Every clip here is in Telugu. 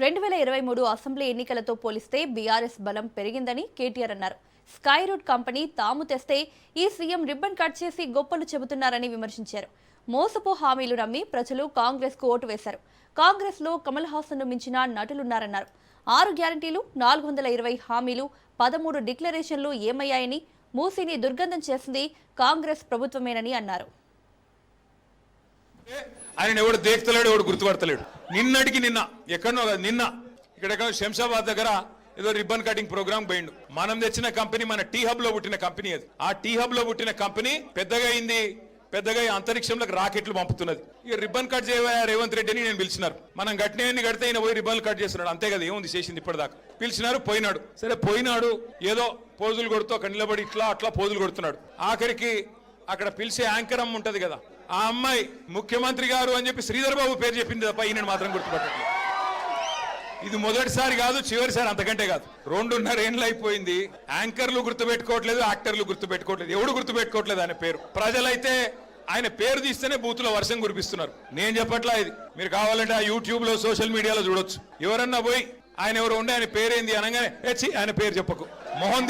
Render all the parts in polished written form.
2023 అసెంబ్లీ ఎన్నికలతో పోలిస్తే బీఆర్ఎస్ బలం పెరిగిందని కేటీఆర్ అన్నారు. స్కై రూట్ కంపెనీ తాము తెస్తే ఈ సీఎం రిబ్బన్ కట్ చేసి గొప్పలు చెబుతున్నారని విమర్శించారు. మోసపు హామీలు నమ్మి ప్రజలు కాంగ్రెస్ కు ఓటు వేశారు. కాంగ్రెస్ లో కమల్ హాసన్ ను మించిన నటులున్నారన్నారు. 6 గ్యారంటీలు, 420 హామీలు, 13 డిక్లరేషన్లు ఏమయ్యాయని, మూసీని దుర్గంధం చేసింది కాంగ్రెస్ ప్రభుత్వమేనని అన్నారు. ఆయన ఎవడు దేక్తలేడు, ఎవడు గుర్తుపడతలేడు. నిన్నటికి నిన్న ఎక్కడో నిన్న ఇక్కడ శంషాబాద్ దగ్గర ఏదో రిబ్బన్ కటింగ్ ప్రోగ్రామ్ పోయిండు. మనం తెచ్చిన కంపెనీ మన టీ హబ్ లో పుట్టిన కంపెనీ అది. ఆ టీ హబ్ లో పుట్టిన కంపెనీ పెద్దగా అయింది, పెద్దగా అంతరిక్షంలోకి రాకెట్లు పంపుతున్నది. ఇక రిబ్బన్ కట్ చేయవా రేవంత్ రెడ్డి అని నేను పిలిచినారు. మనం గట్టినవన్నీ కడితే ఆయన పోయి రిబ్బన్ కట్ చేస్తున్నాడు, అంతే కదా, ఏముంది చేసింది ఇప్పటిదాకా. పిలిచినారు, పోయినాడు. సరే పోయినాడు, ఏదో పోజులు కొడుతూ అక్కడ నిలబడి ఇట్లా అట్లా పోజులు కొడుతున్నాడు. ఆఖరికి అక్కడ పిలిచే యాంకర్ అమ్మ ఉంటది కదా, ఆ అమ్మాయి ముఖ్యమంత్రి గారు అని చెప్పి శ్రీధర్ బాబు పేరు చెప్పింది తప్ప ఈయన మాత్రం గుర్తుపట్టట్లేదు. ఇది మొదటిసారి కాదు, చివరిసారి, అంతకంటే కాదు. 2.5 ఏళ్ళు అయిపోయింది. యాంకర్లు గుర్తుపెట్టుకోవట్లేదు, యాక్టర్లు గుర్తుపెట్టుకోవట్లేదు, ఎవడు గుర్తుపెట్టుకోవట్లేదు ఆయన పేరు. ప్రజలైతే ఆయన పేరు తీస్తేనే బూతుల వర్షం కురిపిస్తున్నారు. నేను చెప్పట్లా, ఇది మీరు కావాలంటే ఆ యూట్యూబ్ లో సోషల్ మీడియాలో చూడొచ్చు. ఎవరన్నా పోయి ఆయన ఎవరు ఉండే ఆయన పేరేంది అనగానే ఆయన పేరు చెప్పకు, ముఖం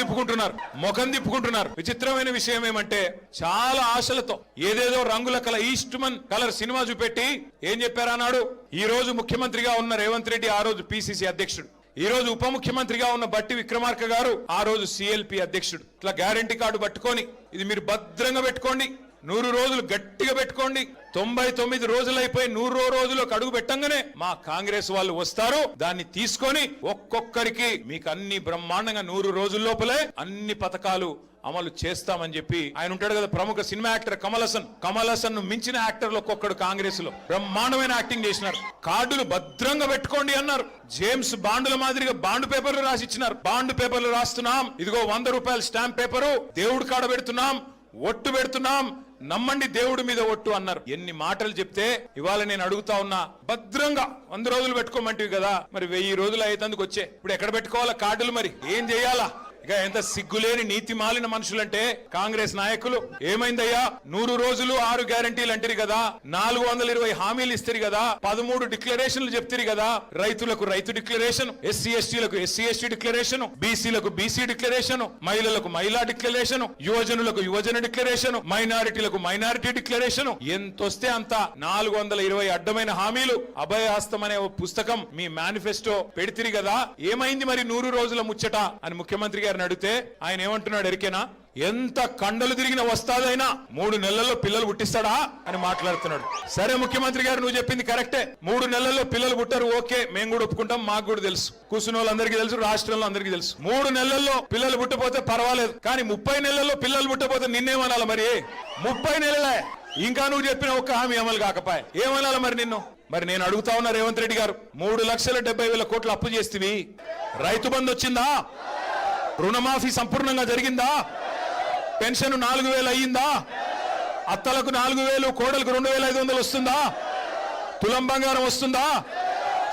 తిప్పుకుంటున్నారు. విచిత్రమైన విషయం ఏమంటే చాలా ఆశలతో ఏదేదో రంగుల ఈస్ట్మన్ కలర్ సినిమా చూపెట్టి ఏం చెప్పారన్నాడు. ఈ రోజు ముఖ్యమంత్రిగా ఉన్న రేవంత్ రెడ్డి ఆ రోజు పిసిసి అధ్యక్షుడు, ఈ రోజు ఉప ముఖ్యమంత్రిగా ఉన్న బట్టి విక్రమార్క గారు ఆ రోజు సిఎల్పి అధ్యక్షుడు. ఇట్లా గ్యారంటీ కార్డు పట్టుకొని ఇది మీరు భద్రంగా పెట్టుకోండి, 100 రోజులు గట్టిగా పెట్టుకోండి, 99 రోజులు అయిపోయి 100వ రోజులకు అడుగు పెట్టంగానే మా కాంగ్రెస్ వాళ్ళు వస్తారు, దాన్ని తీసుకొని ఒక్కొక్కరికి మీకు అన్ని బ్రహ్మాండంగా 100 రోజుల లోపలే అన్ని పథకాలు అమలు చేస్తామని చెప్పి ఆయన ఉంటాడు కదా, ప్రముఖ సినిమా యాక్టర్ కమల్ హాసన్ ను మించిన యాక్టర్లు ఒక్కొక్కడు కాంగ్రెస్ లో బ్రహ్మాండమైన యాక్టింగ్ చేసినారు. కార్డులు భద్రంగా పెట్టుకోండి అన్నారు. జేమ్స్ బాండుల మాదిరిగా బాండ్ పేపర్లు రాసిచ్చినారు. బాండ్ పేపర్లు రాస్తున్నాం, ఇదిగో 100 రూపాయల స్టాంప్ పేపరు, దేవుడు కాడ పెడుతున్నాం, ఒట్టు పెడుతున్నాం, నమ్మండి దేవుడి మీద ఒట్టు అన్నారు. ఎన్ని మాటలు చెప్తే ఇవాళ నేను అడుగుతా ఉన్నా, భద్రంగా 100 రోజులు పెట్టుకోమంటివి కదా, మరి 1000 రోజులు అయ్యేందుకు వచ్చే ఇప్పుడు ఎక్కడ పెట్టుకోవాలా కార్డులు, మరి ఏం చేయాలా? ఇక ఎంత సిగ్గులేని నీతి మాలిన మనుషులంటే కాంగ్రెస్ నాయకులు. ఏమైందయ్యా, 100 రోజులు 6 గ్యారంటీలు అంటారు కదా, 420 హామీలు ఇస్తారు కదా, 13 డిక్లరేషన్లు చెప్తారు కదా. రైతులకు రైతు డిక్లరేషన్, ఎస్సీ ఎస్టీలకు ఎస్సీ ఎస్టీ డిక్లరేషన్, బీసీలకు బీసీ డిక్లరేషన్, మహిళలకు మహిళా డిక్లరేషన్, యువజనులకు యువజన డిక్లరేషన్, మైనారిటీలకు మైనారిటీ డిక్లరేషన్, ఎంతొస్తే అంత 420 అడ్డమైన హామీలు. అభయహస్తం అనే పుస్తకం మీ మేనిఫెస్టో పెడితిరి కదా, ఏమైంది మరి 100 రోజుల ముచ్చట అని ముఖ్యమంత్రి గారు అడిగితే ఆయన ఏమంటున్నాడు ఎరికేనా, ఎంత కండలు తిరిగిన వస్తాదైనా 3 నెలల్లో పిల్లలు పుట్టిస్తాడా అని మాట్లాడుతున్నాడు. సరే ముఖ్యమంత్రి గారు నువ్వు చెప్పింది కరెక్టే, 3 నెలల్లో పిల్లలు పుట్టారు, ఓకే, మేము కూడా ఒప్పుకుంటాం, మాకు కూడా తెలుసు, కూర్చున్న వాళ్ళందరికీ తెలుసు, రాష్ట్రంలో అందరికీ తెలుసు. 3 నెలల్లో పిల్లలు పుట్టపోతే పర్వాలేదు, కానీ 30 నెలల్లో పిల్లలు పుట్టపోతే నిన్నేమనాలి మరి? 30 నెలలే, ఇంకా నువ్వు చెప్పిన ఒక్క హామీ అమలు కాకపాయ, ఏమనాలి మరి నిన్ను? మరి నేను అడుగుతా ఉన్నా రేవంత్ రెడ్డి గారు, 3,70,000 కోట్లు అప్పు చేస్తేవి, రైతు బంధు వచ్చిందా? రుణమాఫీ సంపూర్ణంగా జరిగిందా? పెన్షన్ 4,000 అయ్యిందా? అత్తలకు 4,000, కోడలకు 2,500 వస్తుందా? తులం బంగారం వస్తుందా?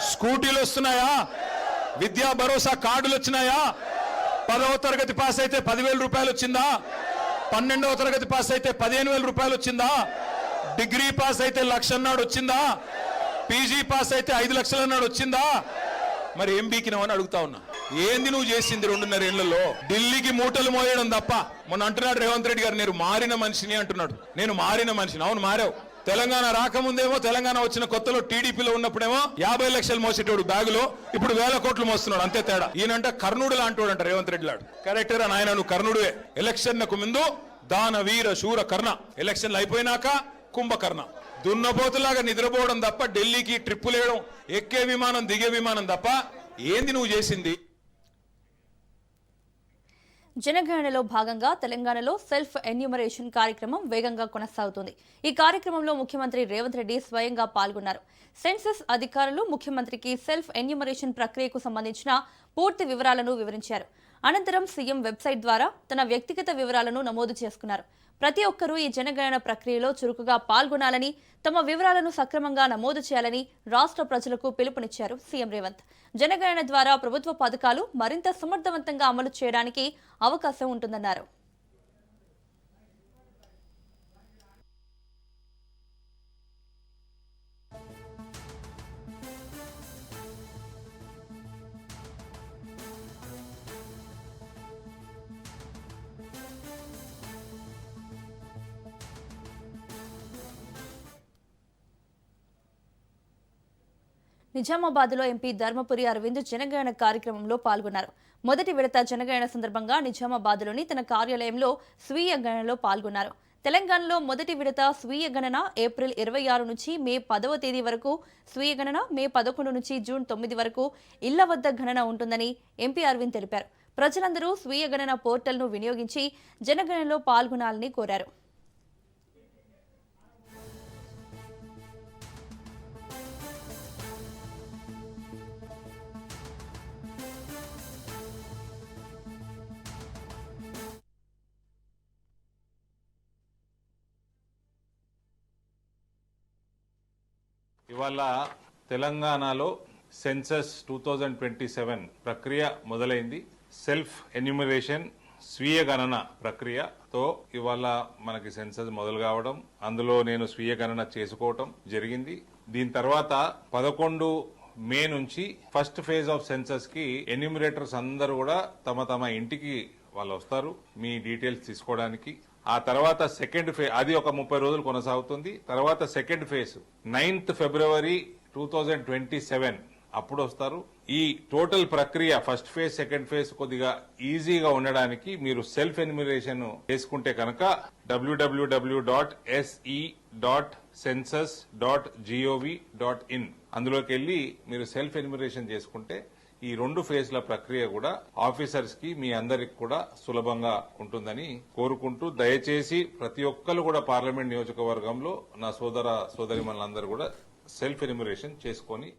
స్కూటీలు వస్తున్నాయా? విద్యా భరోసా కార్డులు వచ్చినాయా? 10వ తరగతి పాస్ అయితే 10,000 రూపాయలు వచ్చిందా? 12వ తరగతి పాస్ అయితే 15,000 రూపాయలు వచ్చిందా? డిగ్రీ పాస్ అయితే 1,00,000 అన్నాడు వచ్చిందా? పీజీ పాస్ అయితే 5 లక్షలు అన్నాడు వచ్చిందా? మరి ఏం బీకినావని అడుగుతా ఉన్నా. ఏంది నువ్వు చేసింది 2.5 ఏళ్లలో? ఢిల్లీకి మూటలు మోయడం తప్ప. మొన్న అంటున్నాడు రేవంత్ రెడ్డి గారు, నేను మారిన మనిషిని అంటున్నాడు. నేను మారిన మనిషిని. అవును మారావు. తెలంగాణ రాకముందేమో, తెలంగాణ వచ్చిన కొత్తలో టీడీపీలో ఉన్నప్పుడేమో 50 లక్షలు మోసేటోడు బ్యాగులో, ఇప్పుడు 1,000 కోట్లు మోస్తున్నాడు, అంతే తేడా. ఈయనంట కర్ణుడు లాంటోడు అంట రేవంత్ రెడ్డి లాడు. కరెక్టరా నాయన, నువ్వు కర్ణుడువే. ఎలక్షన్లకు ముందు దాన వీర శూర కర్ణ, ఎలక్షన్లు అయిపోయినాక కుంభకర్ణ. దున్నపోతులాగా నిద్రపోవడం తప్ప, ఢిల్లీకి ట్రిప్పులు వేయడం, ఎక్కే విమానం దిగే విమానం తప్ప ఏంది నువ్వు చేసింది? జనగణనలో భాగంగా తెలంగాణలో సెల్ఫ్ ఎన్యూమరేషన్ కార్యక్రమం వేగంగా కొనసాగుతుంది. ఈ కార్యక్రమంలో ముఖ్యమంత్రి రేవంత్ రెడ్డి స్వయంగా పాల్గొన్నారు. సెన్సస్ అధికారులు ముఖ్యమంత్రికి సెల్ఫ్ ఎన్యూమరేషన్ ప్రక్రియకు సంబంధించిన పూర్తి వివరాలను వివరించారు. అనంతరం సీఎం వెబ్సైట్ ద్వారా తన వ్యక్తిగత వివరాలను నమోదు చేసుకున్నారు. ప్రతి ఒక్కరూ ఈ జనగణన ప్రక్రియలో చురుకుగా పాల్గొనాలని, తమ వివరాలను సక్రమంగా నమోదు చేయాలని రాష్ట్ర ప్రజలకు పిలుపునిచ్చారు సీఎం రేవంత్. జనగణన ద్వారా ప్రభుత్వ పథకాలు మరింత సమర్థవంతంగా అమలు చేయడానికి అవకాశం ఉంటుందన్నారు. నిజామాబాద్లో ఎంపీ ధర్మపురి అరవింద్ జనగణన కార్యక్రమంలో పాల్గొన్నారు. మొదటి విడత జనగణన సందర్భంగా నిజామాబాద్లోని తన కార్యాలయంలో స్వీయ గణనలో పాల్గొన్నారు. తెలంగాణలో మొదటి విడత స్వీయ గణన ఏప్రిల్ 26 నుంచి మే 10వ తేదీ వరకు, స్వీయ గణన మే 11 నుంచి జూన్ 9 వరకు ఇళ్ల వద్ద గణన ఉంటుందని ఎంపీ అరవింద్ తెలిపారు. ప్రజలందరూ స్వీయ గణన పోర్టల్ను వినియోగించి జనగణనలో పాల్గొనాలని కోరారు. ఇవాళ తెలంగాణలో సెన్సస్ 2027 ప్రక్రియ మొదలైంది. సెల్ఫ్ ఎన్యూమరేషన్ స్వీయ గణన ప్రక్రియతో ఇవాళ మనకి సెన్సస్ మొదలు కావడం, అందులో నేను స్వీయ గణన చేసుకోవటం జరిగింది. దీని తర్వాత 11 మే నుంచి ఫస్ట్ ఫేజ్ ఆఫ్ సెన్సస్ కి ఎన్యూమరేటర్స్ అందరూ కూడా తమ తమ ఇంటికి వాళ్ళు వస్తారు మీ డీటెయిల్స్ తీసుకోవడానికి. ఆ తర్వాత సెకండ్ ఫేజ్, అది ఒక 30 రోజులు కొనసాగుతుంది. తర్వాత సెకండ్ ఫేజ్ 9th ఫిబ్రవరి 2027 అప్పుడు వస్తారు. ఈ టోటల్ ప్రక్రియ ఫస్ట్ ఫేజ్ సెకండ్ ఫేజ్ కొద్దిగా ఈజీగా ఉండడానికి మీరు సెల్ఫ్ ఎన్యూమరేషన్ చేసుకుంటే కనుక www.se.census.gov.in అందులోకి వెళ్లి మీరు సెల్ఫ్ ఎన్యూమరేషన్ చేసుకుంటే ఈ 2 ఫేజ్ల ప్రక్రియ కూడా ఆఫీసర్స్ కి మీ అందరికి కూడా సులభంగా ఉంటుందని కోరుకుంటూ, దయచేసి ప్రతి ఒక్కరు కూడా పార్లమెంట్ నియోజకవర్గంలో నా సోదర సోదరిమణులందరూ కూడా సెల్ఫ్ ఎన్యూమరేషన్ చేసుకొని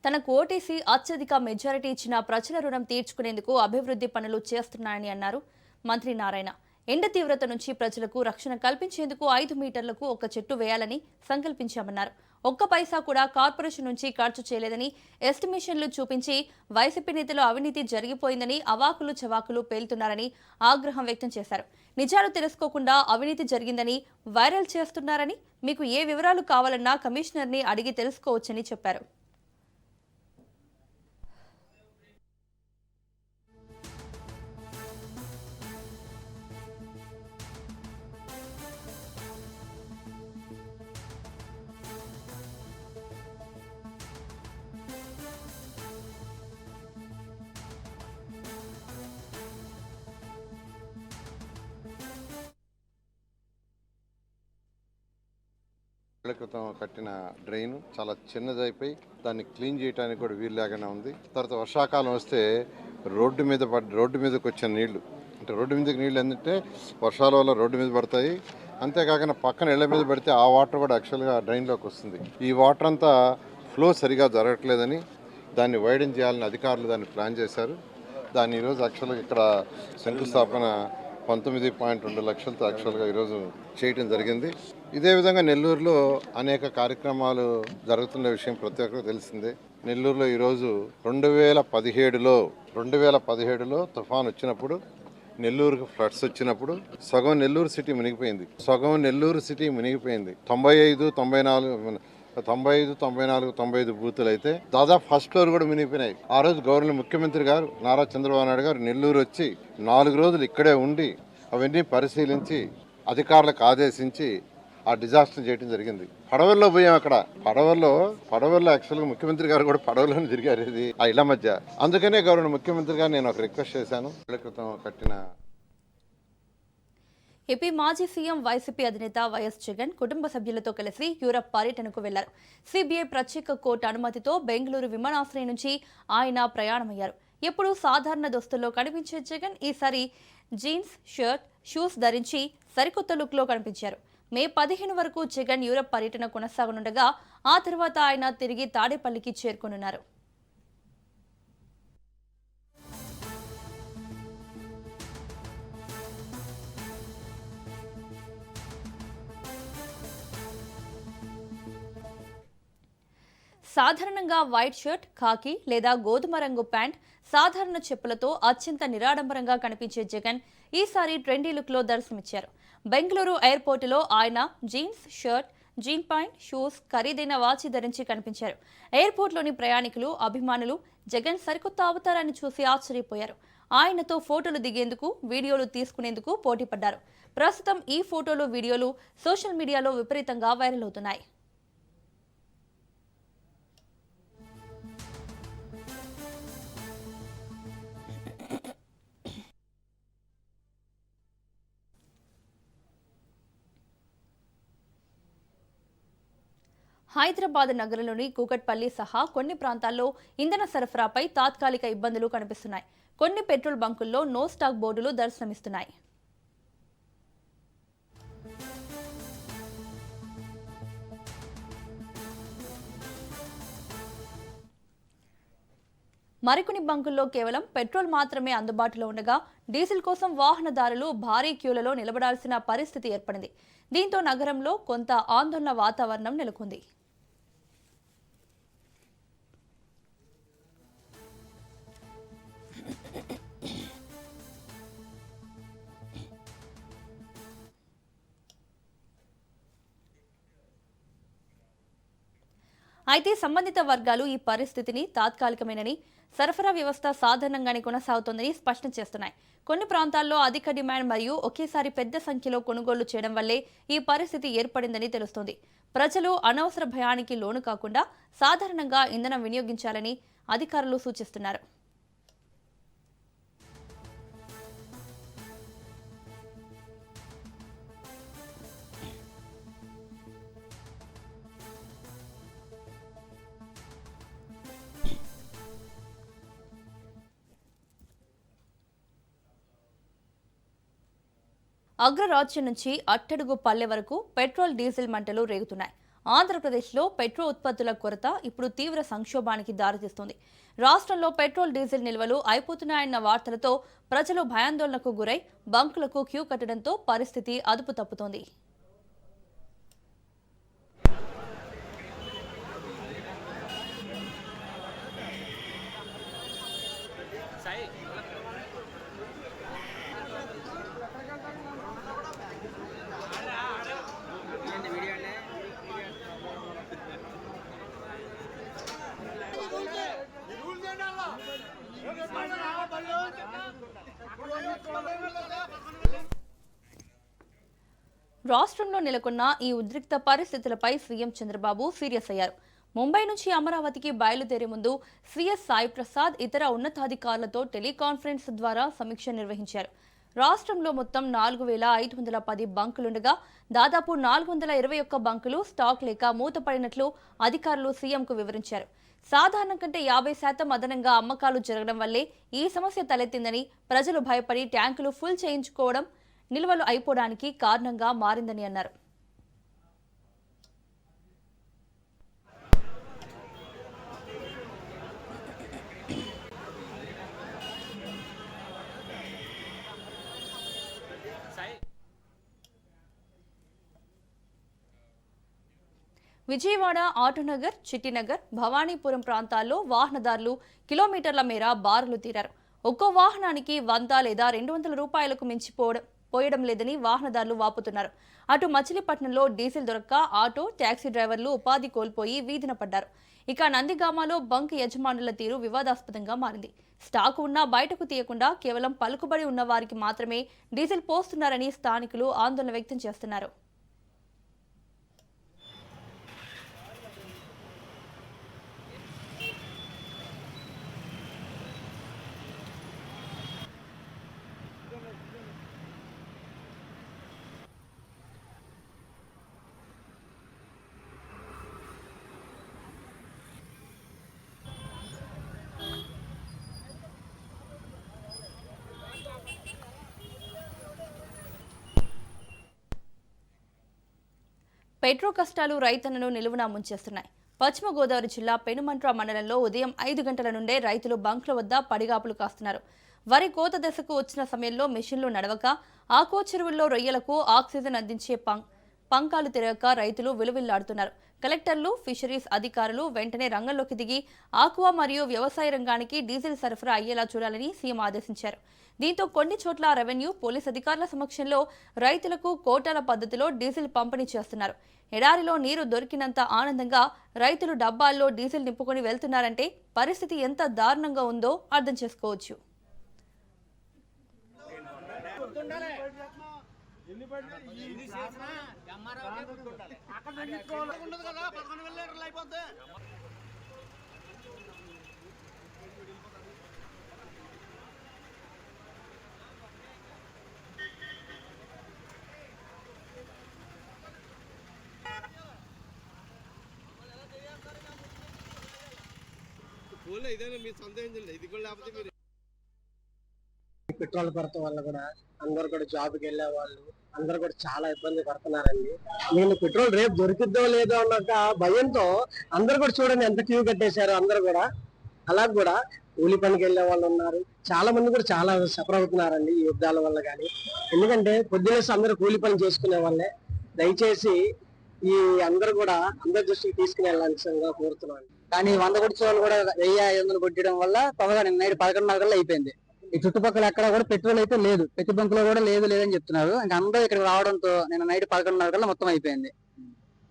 తనకు ఓటేసి అత్యధిక మెజారిటీ ఇచ్చిన ప్రజల రుణం తీర్చుకునేందుకు అభివృద్ధి పనులు చేస్తున్నారని అన్నారు మంత్రి నారాయణ. ఎండ తీవ్రత నుంచి ప్రజలకు రక్షణ కల్పించేందుకు 5 మీటర్లకు ఒక చెట్టు వేయాలని సంకల్పించామన్నారు. ఒక్క పైసా కూడా కార్పొరేషన్ నుంచి ఖర్చు చేయలేదని, ఎస్టిమేషన్లు చూపించి వైసీపీ నేతలు అవినీతి జరిగిపోయిందని అవాకులు చవాకులు పేలుతున్నారని ఆగ్రహం వ్యక్తం చేశారు. నిజాలు తెలుసుకోకుండా అవినీతి జరిగిందని వైరల్ చేస్తున్నారని, మీకు ఏ వివరాలు కావాలన్నా కమిషనర్ని అడిగి తెలుసుకోవచ్చని చెప్పారు. క్రితం కట్టిన డ్రైన్ చాలా చిన్నదైపోయి దాన్ని క్లీన్ చేయడానికి కూడా వీలు లేకుండా ఉంది. తర్వాత వర్షాకాలం వస్తే రోడ్డు మీదకి వచ్చిన నీళ్లు, అంటే రోడ్డు మీదకి నీళ్ళు ఏంటంటే వర్షాల వల్ల రోడ్డు మీద పడతాయి. అంతేకాకుండా పక్కన ఇళ్ల మీద పడితే ఆ వాటర్ కూడా యాక్చువల్గా డ్రైన్లోకి వస్తుంది. ఈ వాటర్ అంతా ఫ్లో సరిగా జరగట్లేదని దాన్ని వైడెన్ చేయాలని అధికారులు దాన్ని ప్లాన్ చేశారు. దాన్ని ఈరోజు యాక్చువల్గా ఇక్కడ శంకుస్థాపన 19.2 లక్షలతో యాక్చువల్గా ఈరోజు చేయటం జరిగింది. ఇదే విధంగా నెల్లూరులో అనేక కార్యక్రమాలు జరుగుతున్న విషయం ప్రతి ఒక్కరికి తెలిసిందే. నెల్లూరులో ఈరోజు 2017లో తుఫాన్ వచ్చినప్పుడు, నెల్లూరుకు ఫ్లడ్స్ వచ్చినప్పుడు సగం నెల్లూరు సిటీ మునిగిపోయింది. 95 బూతులు అయితే దాదాపు ఫస్ట్ ఫ్లోర్ కూడా మునిగిపోయినాయి. ఆ రోజు ముఖ్యమంత్రి గారు నారా చంద్రబాబు నాయుడు గారు నెల్లూరు వచ్చి 4 రోజులు ఇక్కడే ఉండి అవన్నీ పరిశీలించి అధికారులకు ఆదేశించి ఆ డిజాస్టర్ చేయడం జరిగింది. పడవల్లో పోయాం. అక్కడ పడవల్లో యాక్చువల్గా ముఖ్యమంత్రి గారు కూడా పడవలోనే తిరిగారు ఇది ఆ ఇళ్ల మధ్య. అందుకనే ముఖ్యమంత్రి గారు నేను ఒక రిక్వెస్ట్ చేశాను. క్రితం కట్టిన ఏపీ మాజీ సీఎం వైసీపీ అధినేత వైఎస్ జగన్ కుటుంబ సభ్యులతో కలిసి యూరప్ పర్యటనకు వెళ్లారు. సిబిఐ ప్రత్యేక కోర్టు అనుమతితో బెంగళూరు విమానాశ్రయం నుంచి ఆయన ప్రయాణమయ్యారు. ఎప్పుడు సాధారణ దుస్తుల్లో కనిపించే జగన్ ఈసారి జీన్స్, షర్ట్, షూస్ ధరించి సరికొత్త లుక్లో కనిపించారు. మే 15 వరకు జగన్ యూరప్ పర్యటన కొనసాగనుండగా ఆ తర్వాత ఆయన తిరిగి తాడేపల్లికి చేరుకోనున్నారు. సాధారణంగా వైట్ షర్ట్, ఖాకీ లేదా గోధుమ రంగు ప్యాంట్, సాధారణ చెప్పులతో అత్యంత నిరాడంబరంగా కనిపించే జగన్ ఈసారి ట్రెండీ లుక్లో దర్శనమిచ్చారు. బెంగళూరు ఎయిర్పోర్టులో ఆయన jeans, shirt, jean pant, shoes, ఖరీదైన వాచి ధరించి కనిపించారు. ఎయిర్పోర్ట్లోని ప్రయాణికులు, అభిమానులు జగన్ సరికొత్త అవతారాన్ని చూసి ఆశ్చర్యపోయారు. ఆయనతో ఫోటోలు దిగేందుకు, వీడియోలు తీసుకునేందుకు పోటీ పడ్డారు. ప్రస్తుతం ఈ ఫోటోలు, వీడియోలు సోషల్ మీడియాలో విపరీతంగా వైరల్ అవుతున్నాయి. హైదరాబాద్ నగరంలోని కూకట్పల్లి సహా కొన్ని ప్రాంతాల్లో ఇంధన సరఫరాపై తాత్కాలిక ఇబ్బందులు కనిపిస్తున్నాయి. కొన్ని పెట్రోల్ బంకుల్లో నో స్టాక్ బోర్డులు దర్శనమిస్తున్నాయి. మరికొన్ని బంకుల్లో కేవలం పెట్రోల్ మాత్రమే అందుబాటులో ఉండగా డీజిల్ కోసం వాహనదారులు భారీ క్యూలలో నిలబడాల్సిన పరిస్థితి ఏర్పడింది. దీంతో నగరంలో కొంత ఆందోళన వాతావరణం నెలకొంది. అయితే సంబంధిత వర్గాలు ఈ పరిస్థితిని తాత్కాలికమేనని, సరఫరా వ్యవస్థ సాధారణంగానే కొనసాగుతోందని స్పష్టం చేస్తున్నాయి. కొన్ని ప్రాంతాల్లో అధిక డిమాండ్ మరియు ఒకేసారి పెద్ద సంఖ్యలో కొనుగోళ్లు చేయడం వల్లే ఈ పరిస్థితి ఏర్పడిందని తెలుస్తోంది. ప్రజలు అనవసర భయానికి లోను కాకుండా సాధారణంగా ఇంధనం వినియోగించాలని అధికారులు సూచిస్తున్నారు. అగ్రరాజ్యం నుంచి అట్టడుగు పల్లె వరకు పెట్రోల్, డీజిల్ మంటలు రేగుతున్నాయి. ఆంధ్రప్రదేశ్లో పెట్రోల్ ఉత్పత్తుల కొరత ఇప్పుడు తీవ్ర సంక్షోభానికి దారితీస్తుంది. రాష్ట్రంలో పెట్రోల్, డీజిల్ నిల్వలు అయిపోతున్నాయన్న వార్తలతో ప్రజలు భయాందోళనకు గురై బంకులకు క్యూ కట్టడంతో పరిస్థితి అదుపు తప్పుతోంది. రాష్ట్రంలో నెలకొన్న ఈ ఉద్రిక్త పరిస్థితులపై సీఎం చంద్రబాబు సీరియస్ అయ్యారు. ముంబై నుంచి అమరావతికి బయలుదేరే ముందు సీఎస్ సాయి ప్రసాద్ ఇతర ఉన్నతాధికారులతో టెలికాన్ఫరెన్స్ ద్వారా సమీక్ష నిర్వహించారు. రాష్ట్రంలో మొత్తం 4,510 బంకులుండగా దాదాపు 421 బంకులు స్టాక్ లేక మూతపడినట్లు అధికారులు సీఎంకు వివరించారు. సాధారణం కంటే 50% అదనంగా అమ్మకాలు జరగడం వల్లే ఈ సమస్య తలెత్తిందని, ప్రజలు భయపడి ట్యాంకులు ఫుల్ చేయించుకోవడం నిల్వలు అయిపోవడానికి కారణంగా మారిందని అన్నారు. విజయవాడ, ఆటోనగర్, చిట్టినగర్, భవానీపురం ప్రాంతాల్లో వాహనదారులు కిలోమీటర్ల మేర బారులు తీరారు. ఒక్కో వాహనానికి 100 లేదా 200 రూపాయలకు మించి పోయడం లేదని వాహనదారులు వాపుతున్నారు. అటు మచిలీపట్నంలో డీజిల్ దొరక్క ఆటో, టాక్సీ డ్రైవర్లు ఉపాధి కోల్పోయి వీధిన పడ్డారు. ఇక నందిగామలో బంక్ యజమానుల తీరు వివాదాస్పదంగా మారింది. స్టాకు ఉన్నా బయటకు తీయకుండా కేవలం పలుకుబడి ఉన్న వారికి మాత్రమే డీజిల్ పోస్తున్నారని స్థానికులు ఆందోళన వ్యక్తం చేస్తున్నారు. పెట్రో కష్టాలు రైతన్నను నిలువునా ముంచేస్తున్నాయి. పశ్చిమ గోదావరి జిల్లా పెనుమంట్ర మండలంలో ఉదయం 5 గంటల నుండే రైతులు బంక్ల వద్ద పడిగాపులు కాస్తున్నారు. వరి కోత దశకు వచ్చిన సమయంలో మెషిన్లు నడవక, ఆకో చెరువుల్లో రొయ్యలకు ఆక్సిజన్ అందించే పంకాలు తిరగక రైతులు విలువిల్లాడుతున్నారు. కలెక్టర్లు, ఫిషరీస్ అధికారులు వెంటనే రంగంలోకి దిగి ఆక్వా మరియు వ్యవసాయ రంగానికి డీజిల్ సరఫరా అయ్యేలా చూడాలని సీఎం ఆదేశించారు. దీంతో కొన్ని చోట్ల రెవెన్యూ, పోలీస్ అధికారుల సమక్షంలో రైతులకు కోటాల పద్ధతిలో డీజిల్ పంపిణీ చేస్తున్నారు. ఎడారిలో నీరు దొరికినంత ఆనందంగా రైతులు డబ్బాల్లో డీజిల్ నింపుకొని వెళ్తున్నారంటే పరిస్థితి ఎంత దారుణంగా ఉందో అర్థం చేసుకోవచ్చు. పెట్రోల్ కొరత వల్ల కూడా అందరు కూడా జాబ్కి వెళ్ళే వాళ్ళు అందరు కూడా చాలా ఇబ్బంది పడుతున్నారండి. నేను పెట్రోల్ రేపు దొరికిద్దో లేదో అన్న భయంతో అందరు కూడా చూడండి ఎంత క్యూ కట్టేశారు అందరు కూడా. అలా కూడా కూలి పనికి వెళ్ళే వాళ్ళు ఉన్నారు, చాలా మంది కూడా చాలా సఫర్ అవుతున్నారండి ఈ యుద్ధాల వల్ల. కానీ ఎందుకంటే పొద్దునేసి అందరూ కూలి పని చేసుకునే వాళ్ళే. దయచేసి ఈ అందరు కూడా అందరి దృష్టికి తీసుకుని వెళ్ళాల్సిందిగా కోరుతున్నాను. కానీ 100 కొట్టే వాళ్ళు కూడా 1500 కొట్టడం వల్ల త్వరగా నిన్న నైట్ 11:30 అయిపోయింది. ఈ చుట్టుపక్కల ఎక్కడ కూడా పెట్రోల్ అయితే లేదు, ప్రతి బంక్ లో కూడా లేదని చెప్తున్నారు. ఇంకా అందరూ ఇక్కడ రావడంతో నిన్న నైట్ 11:30 మొత్తం అయిపోయింది.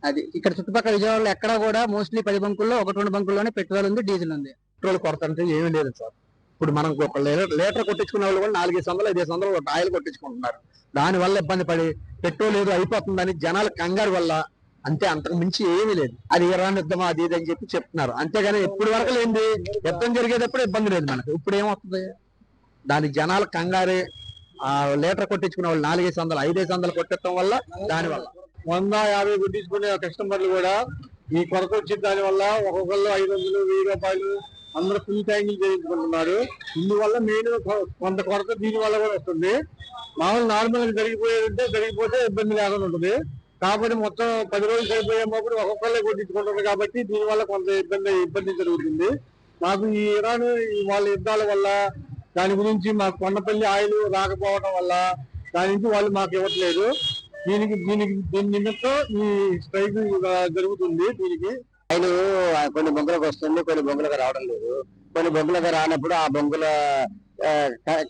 అది ఇక్కడ చుట్టుపక్కల విజయవాడలో ఎక్కడ కూడా మోస్ట్లీ 10 బంకుల్లో 1-2 బంకుల్లోనే పెట్రోల్ ఉంది, డీజిల్ ఉంది. పెట్రోల్ కొరత అంటే ఏమీ లేదు సార్. ఇప్పుడు మనం ఒక లీటర్ కొట్టించుకునే వాళ్ళు కూడా 400-500 ఆయిల్ కొట్టించుకుంటున్నారు. దాని వల్ల ఇబ్బంది పడి పెట్రోల్ ఏదో అయిపోతుందని జనాల కంగారు వల్ల, అంతే, అంతకు మించి ఏమీ లేదు. అది ఇరాన్ యుద్ధం అది ఇది అని చెప్పి చెప్తున్నారు. అంతేగాని ఎప్పుడు వరకు లేనిది యుద్ధం జరిగేటప్పుడు ఇబ్బంది లేదు మనకు. ఇప్పుడు ఏమవుతుంది, దానికి జనాల కంగారే. ఆ లీటర్ కొట్టించుకునే వాళ్ళు 400-500 కొట్టడం వల్ల దానివల్ల 150 కొట్టించుకునే కస్టమర్లు కూడా ఈ కొరత వచ్చిన దాని వల్ల ఒక్కొక్కళ్ళు 500-1000 రూపాయలు అందరూ ఫుల్ ట్యాంకింగ్ చేయించుకుంటున్నారు. ఇందువల్ల మెయిన్ కొంత కొరత దీని వల్ల కూడా వస్తుంది. మామూలు నార్మల్ జరిగిపోతే ఇబ్బంది లేకుండా ఉంటుంది. కాబట్టి మొత్తం 10 రోజులు సరిపోయేటప్పుడు ఒక్కొక్కళ్ళే కొట్టించుకుంటారు. కాబట్టి దీనివల్ల కొంత ఇబ్బంది జరుగుతుంది. మాకు ఈ ఇరాన్ వాళ్ళ యుద్ధాల వల్ల దాని గురించి మాకు కొండపల్లి ఆయిల్ రాకపోవడం వల్ల దాని నుంచి వాళ్ళు మాకు ఇవ్వట్లేదు. దీని నిమిత్తం ఈ స్ట్రైక్ జరుగుతుంది. దీనికి ఆయిల్ కొన్ని బొంగులకు వస్తుంది, కొన్ని బొంగులకు రావడం లేదు. కొన్ని బొంగులకు రానప్పుడు ఆ బొంగుల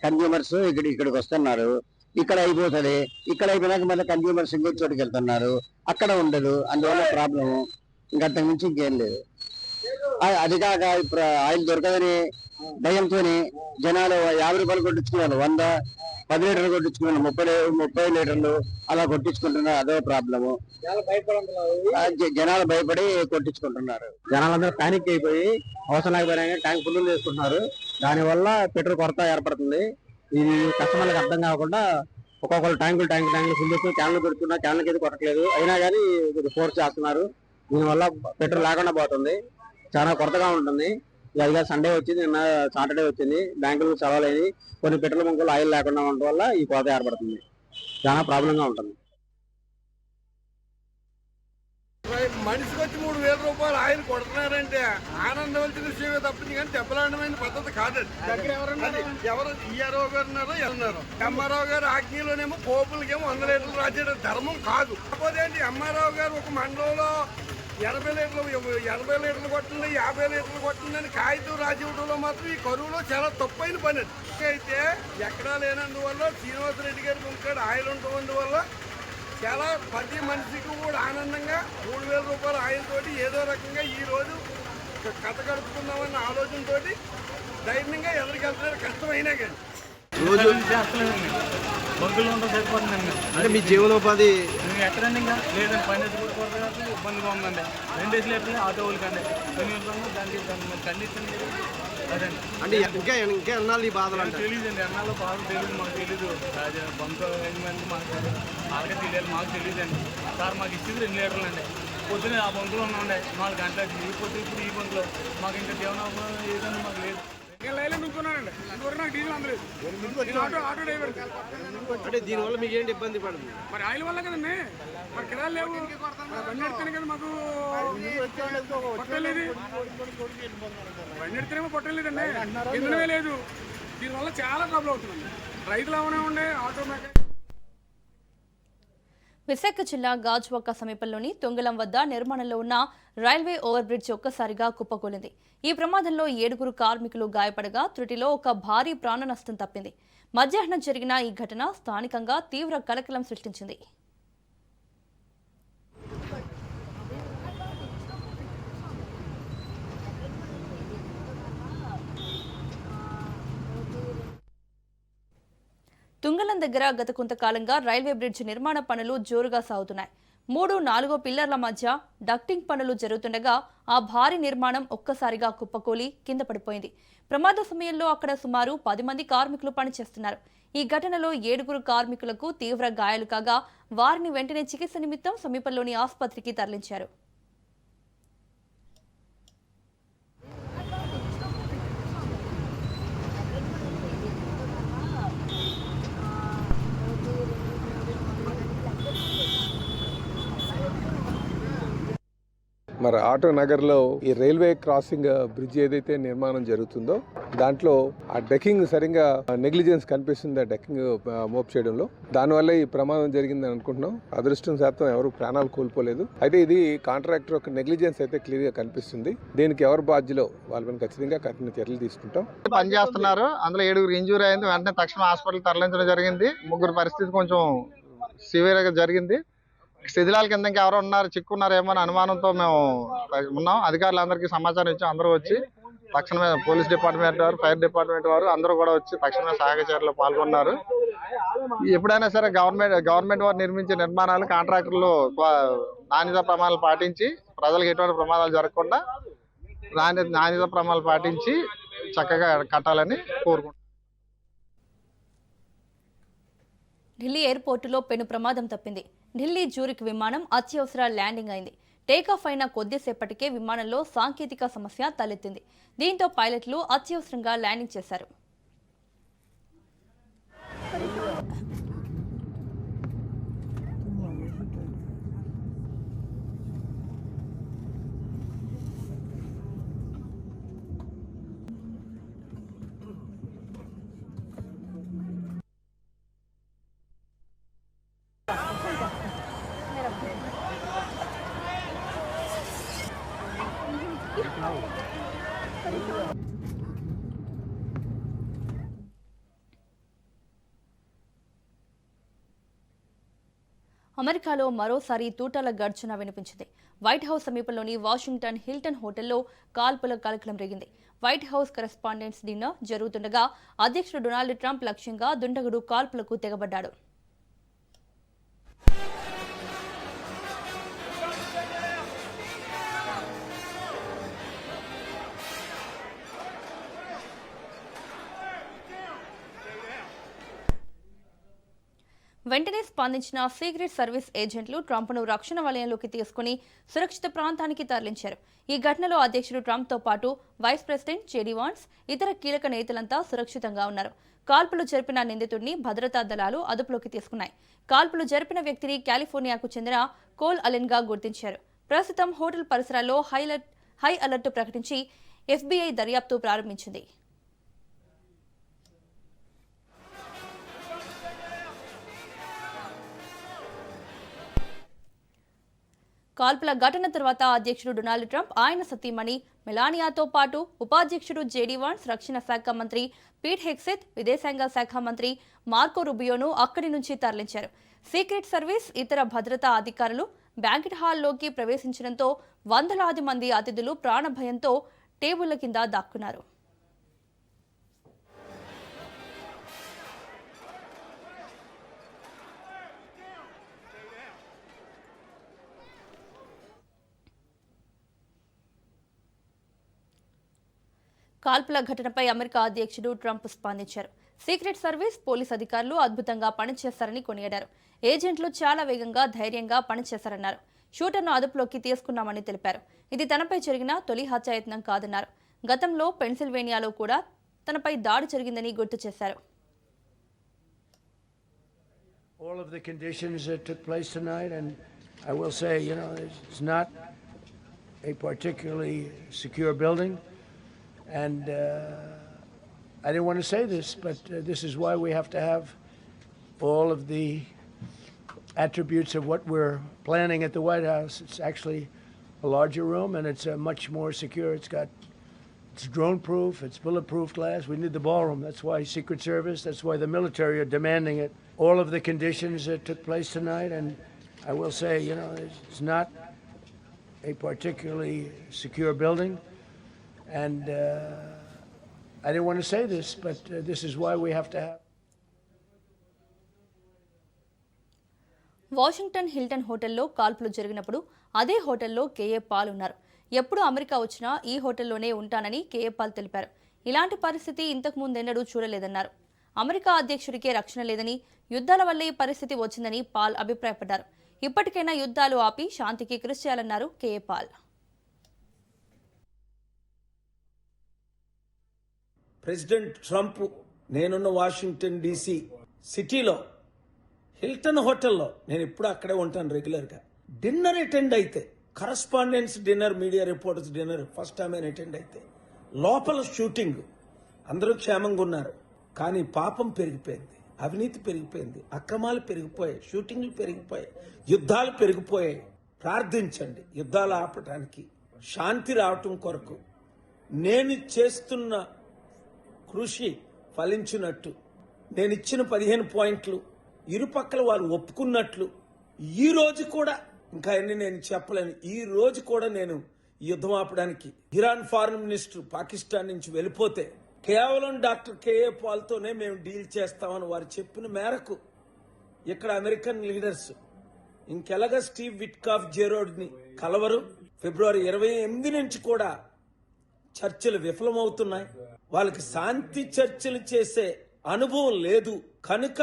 కన్జ్యూమర్స్ ఇక్కడికి వస్తున్నారు. ఇక్కడ అయిపోతుంది, ఇక్కడ అయిపోయినాక మళ్ళీ కన్జ్యూమర్స్ ఇంకో చోటుకి వెళ్తున్నారు, అక్కడ ఉండదు. అందువల్ల ప్రాబ్లం, ఇంకంతకు మించి ఇంకేం లేదు. అది కాక ఇప్పుడు ఆయిల్ దొరకదని భయంతో జనాలు 50 రూపాయలు కొట్టించుకున్నారు, 100-10 లీటర్లు కొట్టించుకున్నారు, 30 లీటర్లు అలా కొట్టించుకుంటున్నారు. అదో ప్రాబ్లము. జనాలు భయపడి కొట్టించుకుంటున్నారు. జనాలందరూ ప్యానిక్ అయిపోయి అవసరం లేకపోయినా ట్యాంక్ ఫుల్ చేసుకుంటున్నారు. దానివల్ల పెట్రోల్ కొరత ఏర్పడుతుంది. ఇది కస్టమర్లకు అర్థం కాకుండా ఒక్కొక్కరు ట్యాంకులు ఫుల్ చేస్తూ క్యాన్లు పెడుతున్నా, క్యాన్లకి అయితే కొట్టట్లేదు. అయినా కానీ ఫోర్స్ చేస్తున్నారు. దీనివల్ల పెట్రోల్ లేకుండా పోతుంది, చాలా కొరతగా ఉంటుంది. ఇక సండే వచ్చింది, నిన్న సాటర్డే వచ్చింది, బ్యాంకులకు సెలవులైనవి. కొన్ని పెట్రోల్ బంకులు ఆయిల్ లేకుండా ఉండడం వల్ల ఈ కొరత ఏర్పడుతుంది, చాలా ప్రాబ్లంగా ఉంటుంది. మనిషికి వచ్చి 3000 రూపాయలు ఆయిల్ కొడుతున్నారంటే ఆనందవలసిన విషయమే తప్పింది, కానీ దెబ్బలాడమైన పద్ధతి కాదండి. ఎవరు ఈఆర్ఓ గారు ఉన్నారు, ఎంఆర్ఓ గారు ఆజ్ఞలోనేమో పోపులకేమో 100 లీటర్లు రాసేయడం ధర్మం కాదు. కాకపోతే ఏంటి, ఎంఆర్ఓ గారు ఒక మండలంలో 80 లీటర్లు కొట్టింది, 50 లీటర్లు కొట్టిందని కాగితం రాసి ఇవ్వడంలో మాత్రం ఈ కరువులో చాలా తప్పైన పని. అయితే ఎక్కడా లేనందువల్ల శ్రీనివాసరెడ్డి గారి గుంకాడు ఆయిల్ ఉండటం చాలా ప్రతి మనిషికి కూడా ఆనందంగా 3000 రూపాయల ఆయిల్ తోటి ఏదో రకంగా ఈ రోజు కథ గడుపుకుందామన్న ఆలోచనతో ధైర్యంగా ఎదురుకెళ్తున్నారు, కష్టమైనా కానీ. రోజు బంకులు ఉండడం సరిపోతుందండి. అంటే మీ జీవనోపాధి ఎక్కడండి ఇంకా లేదండి, పని కూడా ఇబ్బందిగా ఉందండి. 2 లీటర్లు ఆటో వాళ్ళకండి దానికి కండిషన్ అదండి. అంటే ఇంకా ఎన్నాళ్ళు ఈ బాధలు అంటే తెలియదండి, ఎన్నాళ్ళు బాగా తెలియదు, మాకు తెలీదు. బంకు మాకు వాళ్ళకే తెలియాలి, మాకు తెలియదండి. సార్ మాకు ఇచ్చింది 2 లీటర్లు అండి. పొద్దున ఆ బంకులో ఉన్నాండి 4 గంటలకి, ఈ పొద్దు ఇప్పుడు ఈ బంకులో మాకు ఇంకా జీవనోపాధి ఏదన్నా మాకు లేదు. ఆటో డ్రైవర్ అంటే దీనివల్ల మీకు ఏంటి ఇబ్బంది పడుతుంది? మరి ఆయిల్ వల్ల కదండి, మరి కిరాలు లేవు, బండి ఎడితేనే కదా మాకు పొట్టలేదు, బండి ఎడితేనేమో పొట్టలేదండి, ఇంధనమే లేదు. దీనివల్ల చాలా ట్రబుల్ అవుతుందండి. రైతులు అవనే ఉండే ఆటో మెకానిక్. విశాఖ జిల్లా గాజువాక సమీపంలోని తుంగలం వద్ద నిర్మాణంలో ఉన్న రైల్వే ఓవర్ బ్రిడ్జ్ ఒక్కసారిగా కుప్పకూలింది. ఈ ప్రమాదంలో 7 కార్మికులు గాయపడగా త్రుటిలో ఒక భారీ ప్రాణ నష్టం తప్పింది. మధ్యాహ్నం జరిగిన ఈ ఘటన స్థానికంగా తీవ్ర కలకలం సృష్టించింది. తుంగలం దగ్గర గత కొంతకాలంగా రైల్వే బ్రిడ్జ్ నిర్మాణ పనులు జోరుగా సాగుతున్నాయి. 3-4 పిల్లర్ల మధ్య డక్టింగ్ పనులు జరుగుతుండగా ఆ భారీ నిర్మాణం ఒక్కసారిగా కుప్పకూలి కింద పడిపోయింది. ప్రమాద సమయంలో అక్కడ సుమారు 10 మంది కార్మికులు పనిచేస్తున్నారు. ఈ ఘటనలో 7 కార్మికులకు తీవ్ర గాయాలు కాగా వారిని వెంటనే చికిత్స నిమిత్తం సమీపంలోని ఆసుపత్రికి తరలించారు. మరి ఆటో నగర్లో ఈ రైల్వే క్రాసింగ్ బ్రిడ్జ్ ఏదైతే నిర్మాణం జరుగుతుందో దాంట్లో ఆ డెకింగ్ సరిగ్గా నెగ్లిజెన్స్ కనిపిస్తుంది. ఆ డెకింగ్ మోప్ చేయడంలో దానివల్ల ఈ ప్రమాదం జరిగిందని అనుకుంటున్నాం. అదృష్టం శాతం ఎవరు ప్రాణాలు కోల్పోలేదు. అయితే ఇది కాంట్రాక్టర్ యొక్క నెగ్లిజెన్స్ అయితే క్లియర్ గా కనిపిస్తుంది. దీనికి ఎవరు బాధ్యులో వాళ్ళ మీద ఖచ్చితంగా కఠిన చర్యలు తీసుకుంటాం. పనిచేస్తున్నారు, అందులో 7 ఇంజూరీ అయింది. వెంటనే తక్షణం హాస్పిటల్ తరలించడం జరిగింది. 3 పరిస్థితి కొంచెం సివియర్ గా జరిగింది. శిథిలాల కింద ఎవరో ఉన్నారు, చిక్కున్నారేమో అని అనుమానంతో మేము ఉన్నాం. అధికారులందరికీ సమాచారం ఇచ్చాం. అందరూ వచ్చి తక్షణమే పోలీస్ డిపార్ట్మెంట్ వారు, ఫైర్ డిపార్ట్మెంట్ వారు అందరూ కూడా వచ్చి తక్షణమే సహాయక చర్యలో పాల్గొన్నారు. ఎప్పుడైనా సరే గవర్నమెంట్ వారు నిర్మించే నిర్మాణాలు కాంట్రాక్టర్లు నాణ్యత ప్రమాణాలు పాటించి ప్రజలకు ఎటువంటి ప్రమాదాలు జరగకుండా నాణ్యత ప్రమాణాలు పాటించి చక్కగా కట్టాలని కోరుకుంటున్నాం. ఢిల్లీ ఎయిర్పోర్టులో పెను ప్రమాదం తప్పింది. ఢిల్లీ జూరిక్ విమానం అత్యవసర ల్యాండింగ్ అయింది. టేకాఫ్ అయిన కొద్దిసేపటికే విమానంలో సాంకేతిక సమస్య తలెత్తింది. దీంతో పైలట్లు అత్యవసరంగా ల్యాండింగ్ చేశారు. అమెరికాలో మరోసారి తూటాల గర్జన వినిపించింది. వైట్ హౌస్ సమీపంలోని వాషింగ్టన్ హిల్టన్ హోటల్లో కాల్పుల కలకలం రేగింది. వైట్ హౌస్ కరెస్పాండెంట్స్ డిన్నర్ జరుగుతుండగా అధ్యక్షుడు డొనాల్డ్ ట్రంప్ లక్ష్యంగా దుండగుడు కాల్పులకు తెగబడ్డాడు. వెంటనే స్పందించిన సీక్రెట్ సర్వీస్ ఏజెంట్లు ట్రంప్ను రక్షణ వలయంలోకి తీసుకుని సురక్షిత ప్రాంతానికి తరలించారు. ఈ ఘటనలో అధ్యక్షుడు ట్రంప్తో పాటు వైస్ ప్రెసిడెంట్ జేడీ వాన్స్, ఇతర కీలక నేతలంతా సురక్షితంగా ఉన్నారు. కాల్పులు జరిపిన నిందితుడిని భద్రతా దళాలు అదుపులోకి తీసుకున్నాయి. కాల్పులు జరిపిన వ్యక్తిని కాలిఫోర్నియాకు చెందిన కోల్ అలెన్గా గుర్తించారు. ప్రస్తుతం హోటల్ పరిసరాల్లో హై అలర్ట్ ప్రకటించి FBI దర్యాప్తు ప్రారంభించింది. కాల్పుల ఘటన తర్వాత అధ్యక్షుడు డొనాల్డ్ ట్రంప్, ఆయన సతీమణి మెలానియాతో పాటు ఉపాధ్యక్షుడు జేడీ వాన్స్, రక్షణ శాఖ మంత్రి పీట్ హెగ్సెత్, విదేశాంగ శాఖ మంత్రి మార్కో రుబియోను అక్కడి నుంచి తరలించారు. సీక్రెట్ సర్వీస్ ఇతర భద్రతా అధికారులు బ్యాంకెట్ హాల్లోకి ప్రవేశించడంతో వందలాది మంది అతిథులు ప్రాణభయంతో టేబుళ్ల కింద దాక్కున్నారు. కాల్పుల ఘటనపై అమెరికా అధ్యక్షుడు ట్రంప్ స్పందించారు. సీక్రెట్ సర్వీస్, పోలీస్ అధికారులు అద్భుతంగా పనిచేస్తారని కొనియాడారు. ఏజెంట్లు చాలా వేగంగా, ధైర్యంగా పనిచేశారన్నారు. షూటర్ను అదుపులోకి తీసుకున్నామని తెలిపారు. ఇది తనపై జరిగిన తొలి హత్యాయత్నం కాదన్నారు. గతంలో పెన్సిల్వేనియాలో కూడా తనపై దాడి జరిగిందని గుర్తు చేశారు. All of the conditions that took place tonight, and I will say, it's not a particularly secure building. And I didn't want to say this, but this is why we have to have all of the attributes of what we're planning at the White House. It's actually a larger room, and it's much more secure. It's drone-proof, it's bulletproof glass. We need the ballroom. That's why Secret Service, that's why the military are demanding it. All of the conditions that took place tonight, and I will say, it's not a particularly secure building. And I didn't want to say this, but this is why we have to have Washington Hilton హోటల్లో కాల్పులు జరిగినప్పుడు అదే హోటల్లో కేఏ పాల్ ఉన్నారు. ఎప్పుడు అమెరికా వచ్చినా ఈ హోటల్లోనే ఉంటానని కేఏ పాల్ తెలిపారు. ఇలాంటి పరిస్థితి ఇంతకు ముందెన్నడూ చూడలేదన్నారు. అమెరికా అధ్యక్షుడికే రక్షణ లేదని, యుద్ధాల వల్లే ఈ పరిస్థితి వచ్చిందని పాల్ అభిప్రాయపడ్డారు. ఇప్పటికైనా యుద్ధాలు ఆపి శాంతికి కృషి చేయాలన్నారు కేఏ పాల్. ప్రెసిడెంట్ ట్రంప్ నేనున్న వాషింగ్టన్ డీసీ సిటీలో హిల్టన్ హోటల్లో నేను ఎప్పుడు అక్కడే ఉంటాను రెగ్యులర్గా. డిన్నర్ అటెండ్ అయితే, correspondence dinner, media reporters dinner first time నేను అటెండ్ అయితే, లోపల షూటింగ్, అందరూ క్షేమంగా ఉన్నారు. కానీ పాపం పెరిగిపోయింది, అవినీతి పెరిగిపోయింది, అక్రమాలు పెరిగిపోయాయి, షూటింగ్లు పెరిగిపోయాయి, యుద్ధాలు పెరిగిపోయాయి. ప్రార్థించండి యుద్ధాలు ఆపటానికి, శాంతి రావటం కొరకు. నేను చేస్తున్న కృషి ఫలించినట్టు, నేను ఇచ్చిన 15 పాయింట్లు ఇరుపక్కల వారు ఒప్పుకున్నట్లు, ఈ రోజు కూడా ఇంకా అన్ని నేను చెప్పలేను, ఈ రోజు కూడా నేను యుద్ధం ఆపడానికి, ఇరాన్ ఫారెన్ మినిస్టర్ పాకిస్తాన్ నుంచి వెళ్ళిపోతే కేవలం డాక్టర్ కేఏ పాల్తోనే మేము డీల్ చేస్తామని వారు చెప్పిన మేరకు ఇక్కడ అమెరికన్ లీడర్స్ ఇంకెలాగా స్టీవ్ విట్కాఫ్ జెరోడ్ని కలవరు. ఫిబ్రవరి 28 నుంచి కూడా చర్చలు విఫలమవుతున్నాయి. వాళ్ళకి శాంతి చర్చలు చేసే అనుభవం లేదు కనుక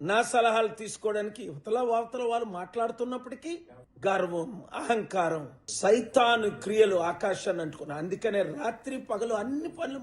నా సలహాలు తీసుకోవడానికి యువతల వార్తల వాళ్ళు మాట్లాడుతున్నప్పటికీ గర్వం, అహంకారం, సైతాను క్రియలు ఆకాశాన్ని అంటుకున్నా. అందుకనే రాత్రి పగలు అన్ని పనులు